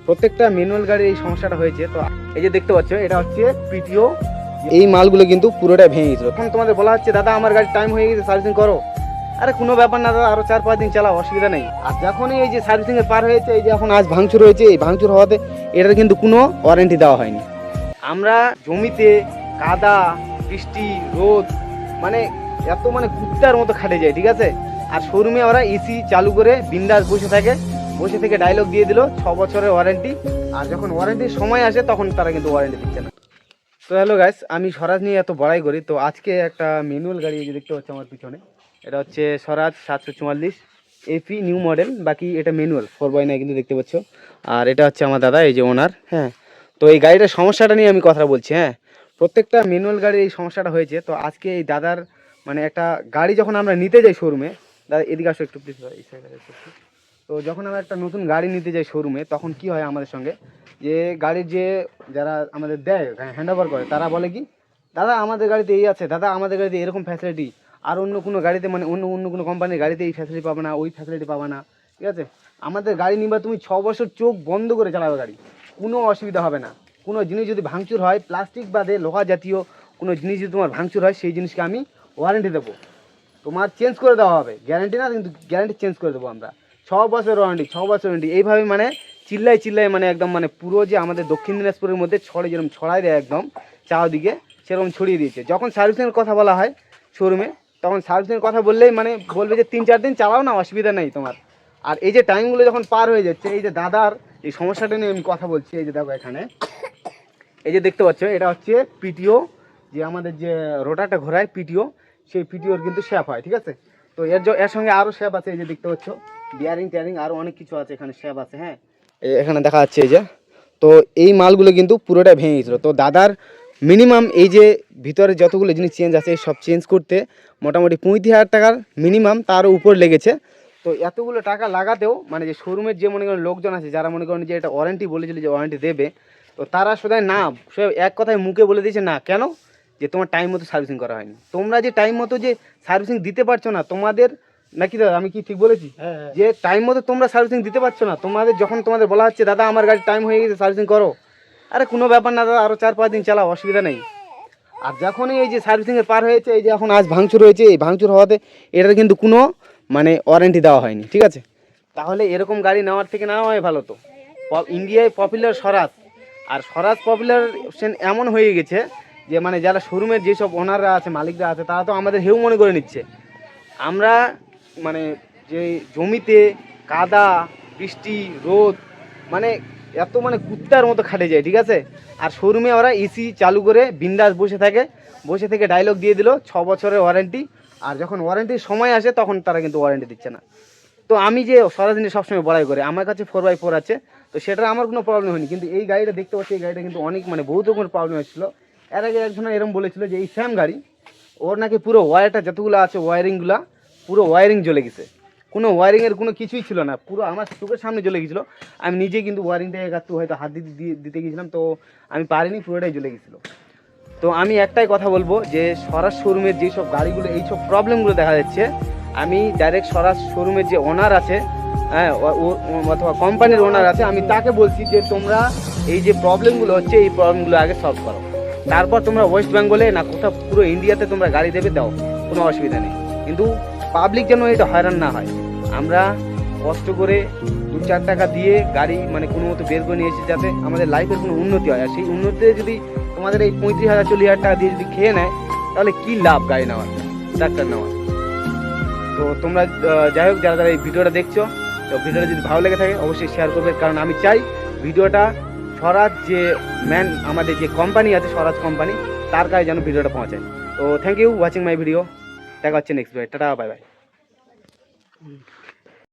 প্রত্যেকটা ম্যানুয়াল গাড়ির এই সমস্যাটা হয়েছে। তো এই যে দেখতে পাচ্ছ, এটা হচ্ছে পিটিও। এই মালগুলো কিন্তু পুরোটাই ভেঙে গেছিলো। এখন তোমাদের বলা হচ্ছে দাদা আমার গাড়ির টাইম হয়ে গেছে, সার্ভিসিং করো। আরে কোনো ব্যাপার না দাদা, আরো 4-5 দিন চালাও, অসুবিধা নেই। আর যখনই এই যে সার্ভিসিং এর পার হয়েছে, এই যে এখন আজ ভাঙচুর হয়েছে, এই ভাঙচুর হওয়াতে এটার কিন্তু কোনো ওয়ারেন্টি দেওয়া হয়নি। আমরা জমিতে কাদা, বৃষ্টি, রোদ, মানে এত মানে কুত্তার মতো খাটে যায়, ঠিক আছে। আর শোরুমে ওরা এসি চালু করে বিন্দাস বসে থেকে ডায়লগ দিয়ে দিল 6 বছরের ওয়ারেন্টি। আর যখন ওয়ারেন্টির সময় আসে তখন তারা কিন্তু ওয়ারেন্টি দিচ্ছে না। তো হ্যালো গাইস, আমি স্বরাজ নিয়ে এত বড়াই করি, তো আজকে একটা ম্যানুয়াল গাড়ি যে দেখতে পাচ্ছি আমার পিছনে, এটা হচ্ছে স্বরাজ 744 এপি নিউ মডেল। বাকি এটা ম্যানুয়াল 4x9 কিন্তু দেখতে পাচ্ছ। আর এটা হচ্ছে আমার দাদা, এই যে ওনার। হ্যাঁ, তো এই গাড়িটার সমস্যাটা নিয়ে আমি কথা বলছি। হ্যাঁ, প্রত্যেকটা ম্যানুয়াল গাড়ির এই সমস্যাটা হয়েছে। তো আজকে এই দাদার মানে একটা গাড়ি যখন আমরা নিতে যাই শোরুমে, দাদা এদিকে আসো একটু প্লিজ, এই সাইডে। তো যখন আমরা একটা নতুন গাড়ি নিতে যাই শোরুমে, তখন কি হয় আমাদের সঙ্গে, যে গাড়ির যে যারা আমাদের দেয় হ্যান্ড ওভার করে, তারা বলে কি দাদা আমাদের গাড়িতে এই আছে, দাদা আমাদের গাড়িতে এরকম ফ্যাসিলিটি, আর অন্য কোনো গাড়িতে মানে অন্য কোনো কোম্পানির গাড়িতে এই ফ্যাসিলিটি পাবে না, ওই ফ্যাসিলিটি পাবে না, ঠিক আছে। আমাদের গাড়ি নিবা তুমি 6 বছর চোখ বন্ধ করে চালাবে গাড়ি, কোনো অসুবিধা হবে না। কোনো জিনিস যদি ভাঙচুর হয়, প্লাস্টিক বাদে লোহা জাতীয় কোনো জিনিস যদি তোমার ভাঙচুর হয়, সেই জিনিসকে আমি ওয়ারেন্টি দেবো, তোমার চেঞ্জ করে দেওয়া হবে। গ্যারান্টি না, কিন্তু গ্যারান্টি চেঞ্জ করে দেবো আমরা। 6 বছর ওয়ারেন্টি, 6 বছর ওয়ারেন্টি, এইভাবে মানে চিল্লায় মানে একদম মানে পুরো যে আমাদের দক্ষিণ দিনাজপুরের মধ্যে যেরকম ছড়াই দেয় একদম চারদিকে, সেরকম ছড়িয়ে দিয়েছে। যখন সার্ভিসিংয়ের কথা বলা হয় শোরুমে, তখন সার্ভিসিংয়ের কথা বললেই মানে বলবে যে 3-4 দিন চালাও না, অসুবিধা নেই তোমার। আর এই যে টাইমগুলো যখন পার হয়ে যাচ্ছে, এই যে দাদার এই সমস্যাটা নিয়ে আমি কথা বলছি। এই যে দেখো এখানে, এই যে দেখতে পাচ্ছ, এটা হচ্ছে পিটিও, যে আমাদের যে রোটারটা ঘোরায় পিটিও, সেই পিটিওর কিন্তু শ্যাপ হয়, ঠিক আছে। তো এর সঙ্গে আরও শ্যাপ আছে, এই যে দেখতে পাচ্ছ বিয়ারিং টিয়ারিং আরও অনেক কিছু আছে, এখানে শ্যাপ আছে। হ্যাঁ, এখানে দেখা যাচ্ছে এই যে। তো এই মালগুলো কিন্তু পুরোটাই ভেঙে গেছিলো। তো দাদার মিনিমাম এই যে ভিতরে যতগুলো জিনিস চেঞ্জ আছে, সব চেঞ্জ করতে মোটামুটি 35,000 টাকার মিনিমাম, তারও উপর লেগেছে। তো এতগুলো টাকা লাগাতেও মানে যে শোরুমের যে মনে করেন লোকজন আছে, যারা মনে করেন যে এটা ওয়ারেন্টি বলেছিল যে ওয়ারেন্টি দেবে, তো তারা সদাই না, সে এক কথায় মুখে বলে দিয়েছে না। কেন? যে তোমার টাইম মতো সার্ভিসিং করা হয়নি। তোমরা যে টাইম মতো যে সার্ভিসিং দিতে পারছো না তোমাদের, নাকি দাদা আমি কি ঠিক বলেছি? যে টাইম মতো তোমরা সার্ভিসিং দিতে পারছো না, তোমাদের যখন তোমাদের বলা হচ্ছে দাদা আমার গাড়ির টাইম হয়ে গেছে, সার্ভিসিং করো। আরে কোনো ব্যাপার না দাদা, আরও 4-5 দিন চালাও, অসুবিধা নেই। আর যখনই এই যে সার্ভিসিংয়ের পার হয়েছে, এই যে এখন আজ ভাঙচুর হয়েছে, এই ভাঙচুর হওয়াতে এটার কিন্তু কোনো মানে ওয়ারেন্টি দেওয়া হয়নি, ঠিক আছে। তাহলে এরকম গাড়ি নেওয়ার থেকে নেওয়া হয় ভালো। তো ইন্ডিয়ায় পপুলার স্বরাজ, আর স্বরাজ পপুলার এমন হয়ে গেছে যে মানে যারা শোরুমের যেসব ওনাররা আছে, মালিকরা আছে, তারা তো আমাদের হেউ মনে করে নিচ্ছে। আমরা মানে যে জমিতে কাদা, বৃষ্টি, রোদ, মানে এত মানে কুত্তার মতো খাটে যায়, ঠিক আছে। আর শোরুমে ওরা এসি চালু করে বিন্দাস বসে থেকে ডায়লগ দিয়ে দিল 6 বছরের ওয়ারেন্টি। আর যখন ওয়ারেন্টির সময় আসে তখন তারা কিন্তু ওয়ারেন্টি দিচ্ছে না। তো আমি যে সরাসরি সবসময় বড়াই করে, আমার কাছে 4x4 আছে, তো সেটা আমার কোনো প্রবলেম হয়নি। কিন্তু এই গাড়িটা দেখতে পাচ্ছি, এই গাড়িটা কিন্তু অনেক মানে বহুত রকমের প্রবলেম হচ্ছিলো। এর আগে একজন এরকম বলেছিল যে এই স্যাম গাড়ি, ওর নাকি পুরো ওয়্যারটা যতগুলো আছে ওয়্যারিংগুলো পুরো ওয়্যারিং জ্বলে গেছে, কোনো ওয়্যারিংয়ের কোনো কিছুই ছিল না, পুরো আমার চোখের সামনে জ্বলে গেছিলো। আমি নিজে কিন্তু ওয়্যারিংটা একটু হয়তো হাত দিতে গিয়েছিলাম, তো আমি পারিনি, পুরোটাই জ্বলে গেছিলো। তো আমি একটাই কথা বলবো যে স্বরাজ শোরুমের যেসব গাড়িগুলো এইসব প্রবলেমগুলো দেখা যাচ্ছে, আমি ডাইরেক্ট স্বরাজ শোরুমের যে ওনার আছে, হ্যাঁ, অথবা কোম্পানির ওনার আছে, আমি তাকে বলছি যে তোমরা এই যে প্রবলেমগুলো হচ্ছে, এই প্রবলেমগুলো আগে সলভ করো, তারপর তোমরা ওয়েস্ট বেঙ্গলে না কোথাও পুরো ইন্ডিয়াতে তোমরা গাড়ি দেবে, দাও, কোনো অসুবিধা নেই। কিন্তু পাবলিক যেন এটা হয়রান না হয়। আমরা কষ্ট করে 2-4 টাকা দিয়ে গাড়ি মানে কোনো মতো বের করে নিয়ে এসে যাতে আমাদের লাইফের কোনো উন্নতি হয়। আর সেই উন্নতিতে যদি তোমাদের এই 35,000-40,000 টাকা দিয়ে যদি খেয়ে নেয়, তাহলে কী লাভ গাড়ি নেওয়ার, ডাক্তার নেওয়ার। তো তোমরা যাই হোক, যারা এই ভিডিওটা দেখছো, তো ভিডিওটা যদি ভালো লেগে থাকে অবশ্যই শেয়ার করবে, কারণ আমি চাই ভিডিওটা স্বরাজ যে আমাদের যে কোম্পানি আছে, স্বরাজ কোম্পানি, তার কাছে যেন ভিডিওটা পৌঁছায়। তো thank you watching my video. দেখা হচ্ছে নেক্সট ভিডিও। টাটা, বাই বাই।